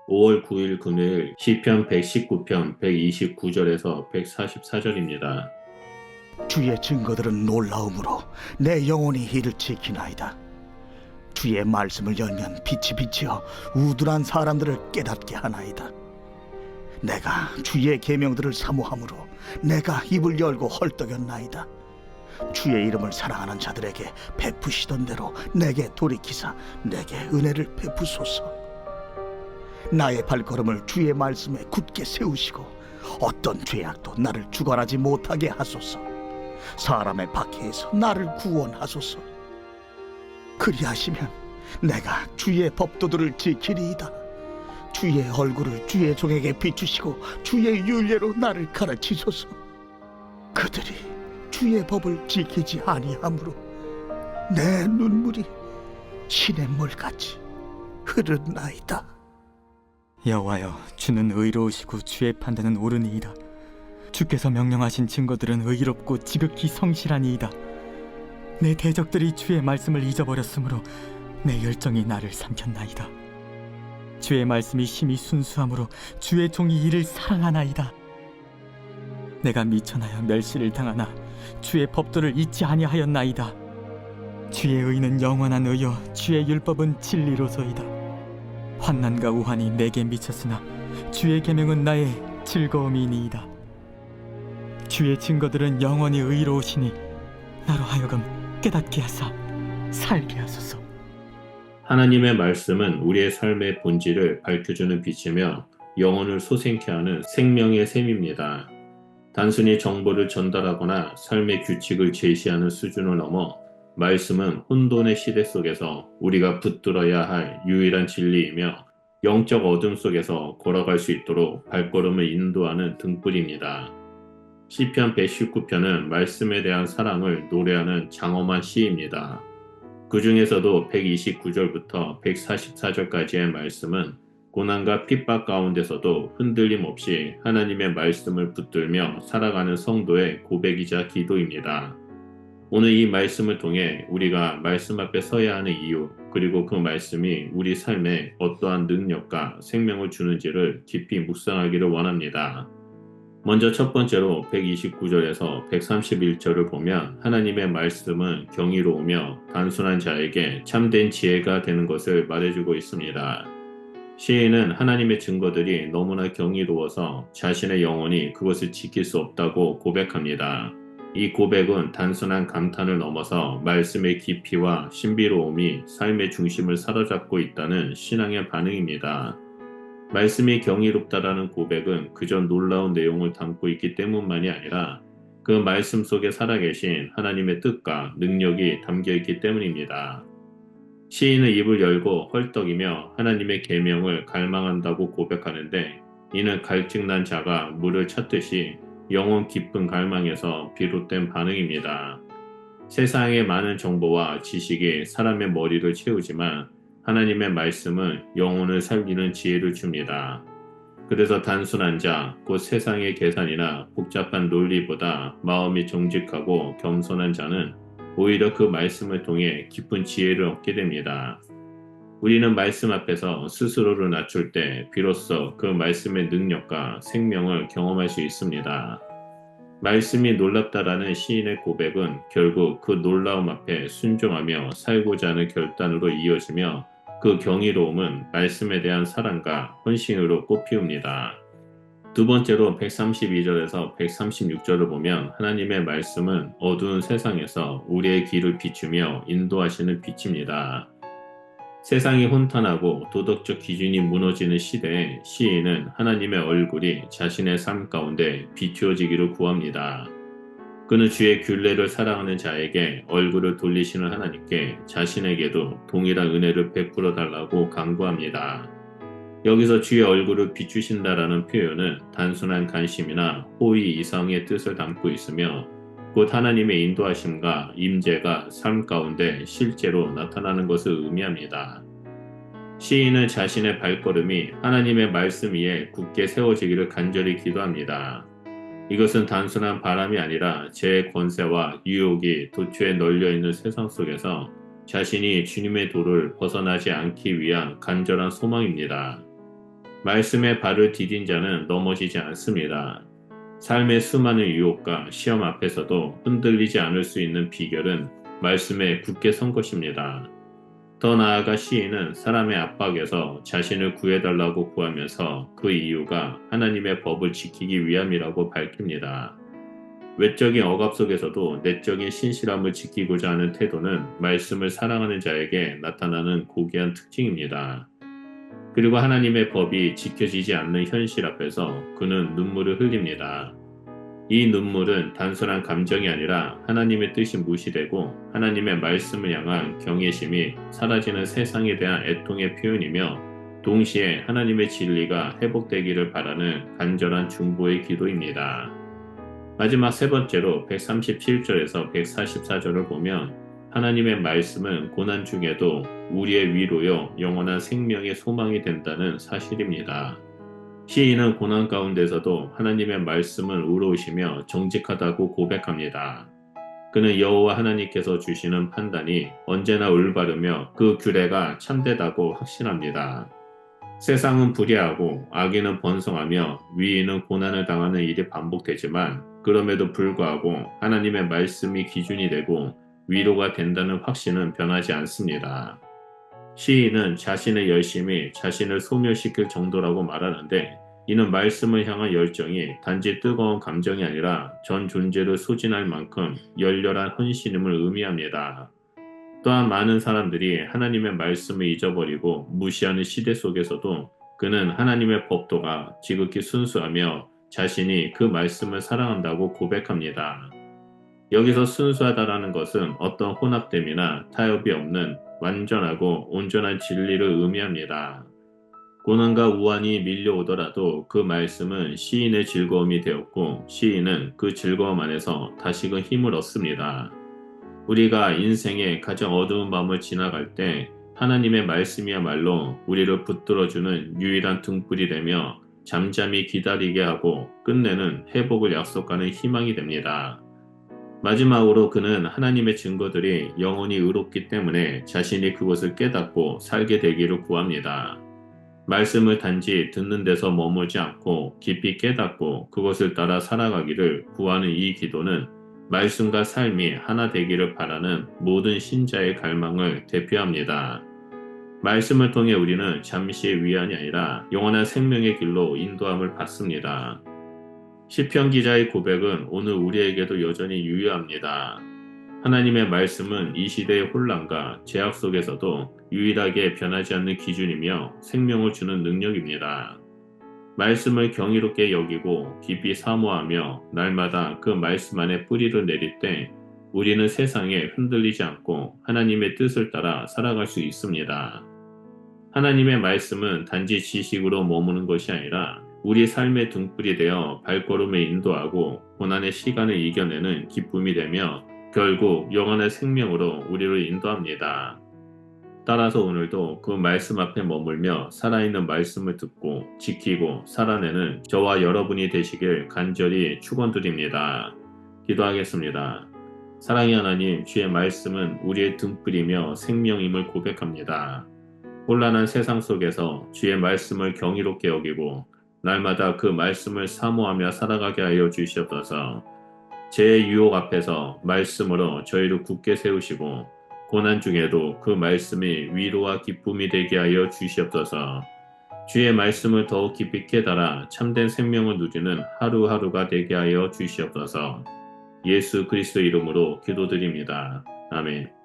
5월 9일 금요일 시편 119편 129절에서 144절입니다. 주의 증거들은 놀라움으로 내 영혼이 이를 지키나이다. 주의 말씀을 열면 빛이 비치어 우둔한 사람들을 깨닫게 하나이다. 내가 주의 계명들을 사모함으로 내가 입을 열고 헐떡였나이다. 주의 이름을 사랑하는 자들에게 베푸시던 대로 내게 돌이키사 내게 은혜를 베푸소서. 나의 발걸음을 주의 말씀에 굳게 세우시고 어떤 죄악도 나를 주관하지 못하게 하소서. 사람의 박해에서 나를 구원하소서. 그리하시면 내가 주의 법도들을 지키리이다. 주의 얼굴을 주의 종에게 비추시고 주의 윤례로 나를 가르치소서. 그들이 주의 법을 지키지 아니하므로 내 눈물이 시냇물같이 흐르나이다. 여호와여, 주는 의로우시고 주의 판단은 옳으니이다. 주께서 명령하신 증거들은 의롭고 지극히 성실하니이다. 내 대적들이 주의 말씀을 잊어버렸으므로 내 열정이 나를 삼켰나이다. 주의 말씀이 심히 순수함으로 주의 종이 이를 사랑하나이다. 내가 미천하여 멸시를 당하나 주의 법도를 잊지 아니하였나이다. 주의 의는 영원한 의요 주의 율법은 진리로소이다. 환난과 우환이 내게 미쳤으나 주의 계명은 나의 즐거움이니이다. 주의 증거들은 영원히 의로우시니 나로 하여금 깨닫게 하사 살게 하소서. 하나님의 말씀은 우리의 삶의 본질을 밝혀주는 빛이며 영혼을 소생케 하는 생명의 샘입니다. 단순히 정보를 전달하거나 삶의 규칙을 제시하는 수준을 넘어 말씀은 혼돈의 시대 속에서 우리가 붙들어야 할 유일한 진리이며 영적 어둠 속에서 걸어갈 수 있도록 발걸음을 인도하는 등불입니다. 시편 119편은 말씀에 대한 사랑을 노래하는 장엄한 시입니다. 그 중에서도 129절부터 144절까지의 말씀은 고난과 핍박 가운데서도 흔들림 없이 하나님의 말씀을 붙들며 살아가는 성도의 고백이자 기도입니다. 오늘 이 말씀을 통해 우리가 말씀 앞에 서야 하는 이유, 그리고 그 말씀이 우리 삶에 어떠한 능력과 생명을 주는지를 깊이 묵상하기를 원합니다. 먼저 첫 번째로 129절에서 131절을 보면 하나님의 말씀은 경이로우며 단순한 자에게 참된 지혜가 되는 것을 말해주고 있습니다. 시인은 하나님의 증거들이 너무나 경이로워서 자신의 영혼이 그것을 지킬 수 없다고 고백합니다. 이 고백은 단순한 감탄을 넘어서 말씀의 깊이와 신비로움이 삶의 중심을 사로잡고 있다는 신앙의 반응입니다. 말씀이 경이롭다라는 고백은 그저 놀라운 내용을 담고 있기 때문만이 아니라 그 말씀 속에 살아계신 하나님의 뜻과 능력이 담겨 있기 때문입니다. 시인은 입을 열고 헐떡이며 하나님의 계명을 갈망한다고 고백하는데, 이는 갈증난 자가 물을 찾듯이 영혼 깊은 갈망에서 비롯된 반응입니다. 세상의 많은 정보와 지식이 사람의 머리를 채우지만 하나님의 말씀은 영혼을 살리는 지혜를 줍니다. 그래서 단순한 자, 곧 세상의 계산이나 복잡한 논리보다 마음이 정직하고 겸손한 자는 오히려 그 말씀을 통해 깊은 지혜를 얻게 됩니다. 우리는 말씀 앞에서 스스로를 낮출 때 비로소 그 말씀의 능력과 생명을 경험할 수 있습니다. 말씀이 놀랍다라는 시인의 고백은 결국 그 놀라움 앞에 순종하며 살고자 하는 결단으로 이어지며, 그 경이로움은 말씀에 대한 사랑과 헌신으로 꽃피웁니다. 두 번째로 132절에서 136절을 보면 하나님의 말씀은 어두운 세상에서 우리의 길을 비추며 인도하시는 빛입니다. 세상이 혼돈하고 도덕적 기준이 무너지는 시대에 시인은 하나님의 얼굴이 자신의 삶 가운데 비추어지기를 구합니다. 그는 주의 균례를 사랑하는 자에게 얼굴을 돌리시는 하나님께 자신에게도 동일한 은혜를 베풀어 달라고 간구합니다. 여기서 주의 얼굴을 비추신다라는 표현은 단순한 관심이나 호의 이상의 뜻을 담고 있으며, 곧 하나님의 인도하심과 임재가 삶 가운데 실제로 나타나는 것을 의미합니다. 시인은 자신의 발걸음이 하나님의 말씀 위에 굳게 세워지기를 간절히 기도합니다. 이것은 단순한 바람이 아니라 제 권세와 유혹이 도처에 널려있는 세상 속에서 자신이 주님의 도를 벗어나지 않기 위한 간절한 소망입니다. 말씀에 발을 디딘 자는 넘어지지 않습니다. 삶의 수많은 유혹과 시험 앞에서도 흔들리지 않을 수 있는 비결은 말씀에 굳게 선 것입니다. 더 나아가 시인은 사람의 압박에서 자신을 구해달라고 구하면서 그 이유가 하나님의 법을 지키기 위함이라고 밝힙니다. 외적인 억압 속에서도 내적인 신실함을 지키고자 하는 태도는 말씀을 사랑하는 자에게 나타나는 고귀한 특징입니다. 그리고 하나님의 법이 지켜지지 않는 현실 앞에서 그는 눈물을 흘립니다. 이 눈물은 단순한 감정이 아니라 하나님의 뜻이 무시되고 하나님의 말씀을 향한 경외심이 사라지는 세상에 대한 애통의 표현이며 동시에 하나님의 진리가 회복되기를 바라는 간절한 중보의 기도입니다. 마지막 세 번째로 137절에서 144절을 보면 하나님의 말씀은 고난 중에도 우리의 위로요 영원한 생명의 소망이 된다는 사실입니다. 시인은 고난 가운데서도 하나님의 말씀을 의로우시며 정직하다고 고백합니다. 그는 여호와 하나님께서 주시는 판단이 언제나 올바르며 그 규례가 참되다고 확신합니다. 세상은 불의하고 악인은 번성하며 위인은 고난을 당하는 일이 반복되지만 그럼에도 불구하고 하나님의 말씀이 기준이 되고 위로가 된다는 확신은 변하지 않습니다. 시인은 자신의 열심이 자신을 소멸시킬 정도라고 말하는데 이는 말씀을 향한 열정이 단지 뜨거운 감정이 아니라 전 존재를 소진할 만큼 열렬한 헌신임을 의미합니다. 또한 많은 사람들이 하나님의 말씀을 잊어버리고 무시하는 시대 속에서도 그는 하나님의 법도가 지극히 순수하며 자신이 그 말씀을 사랑한다고 고백합니다. 여기서 순수하다라는 것은 어떤 혼합됨이나 타협이 없는 완전하고 온전한 진리를 의미합니다. 고난과 우환이 밀려오더라도 그 말씀은 시인의 즐거움이 되었고 시인은 그 즐거움 안에서 다시금 힘을 얻습니다. 우리가 인생의 가장 어두운 밤을 지나갈 때 하나님의 말씀이야말로 우리를 붙들어주는 유일한 등불이 되며 잠잠히 기다리게 하고 끝내는 회복을 약속하는 희망이 됩니다. 마지막으로 그는 하나님의 증거들이 영원히 의롭기 때문에 자신이 그것을 깨닫고 살게 되기를 구합니다. 말씀을 단지 듣는 데서 머물지 않고 깊이 깨닫고 그것을 따라 살아가기를 구하는 이 기도는 말씀과 삶이 하나 되기를 바라는 모든 신자의 갈망을 대표합니다. 말씀을 통해 우리는 잠시의 위안이 아니라 영원한 생명의 길로 인도함을 받습니다. 시편 기자의 고백은 오늘 우리에게도 여전히 유효합니다. 하나님의 말씀은 이 시대의 혼란과 제약 속에서도 유일하게 변하지 않는 기준이며 생명을 주는 능력입니다. 말씀을 경이롭게 여기고 깊이 사모하며 날마다 그 말씀 안에 뿌리를 내릴 때 우리는 세상에 흔들리지 않고 하나님의 뜻을 따라 살아갈 수 있습니다. 하나님의 말씀은 단지 지식으로 머무는 것이 아니라 우리 삶의 등불이 되어 발걸음을 인도하고 고난의 시간을 이겨내는 기쁨이 되며 결국 영원한 생명으로 우리를 인도합니다. 따라서 오늘도 그 말씀 앞에 머물며 살아있는 말씀을 듣고 지키고 살아내는 저와 여러분이 되시길 간절히 축원드립니다. 기도하겠습니다. 사랑의 하나님, 주의 말씀은 우리의 등불이며 생명임을 고백합니다. 혼란한 세상 속에서 주의 말씀을 경이롭게 여기고 날마다 그 말씀을 사모하며 살아가게 하여 주시옵소서. 제 유혹 앞에서 말씀으로 저희를 굳게 세우시고 고난 중에도 그 말씀이 위로와 기쁨이 되게 하여 주시옵소서. 주의 말씀을 더욱 깊이 깨달아 참된 생명을 누리는 하루하루가 되게 하여 주시옵소서. 예수 그리스도 이름으로 기도드립니다. 아멘.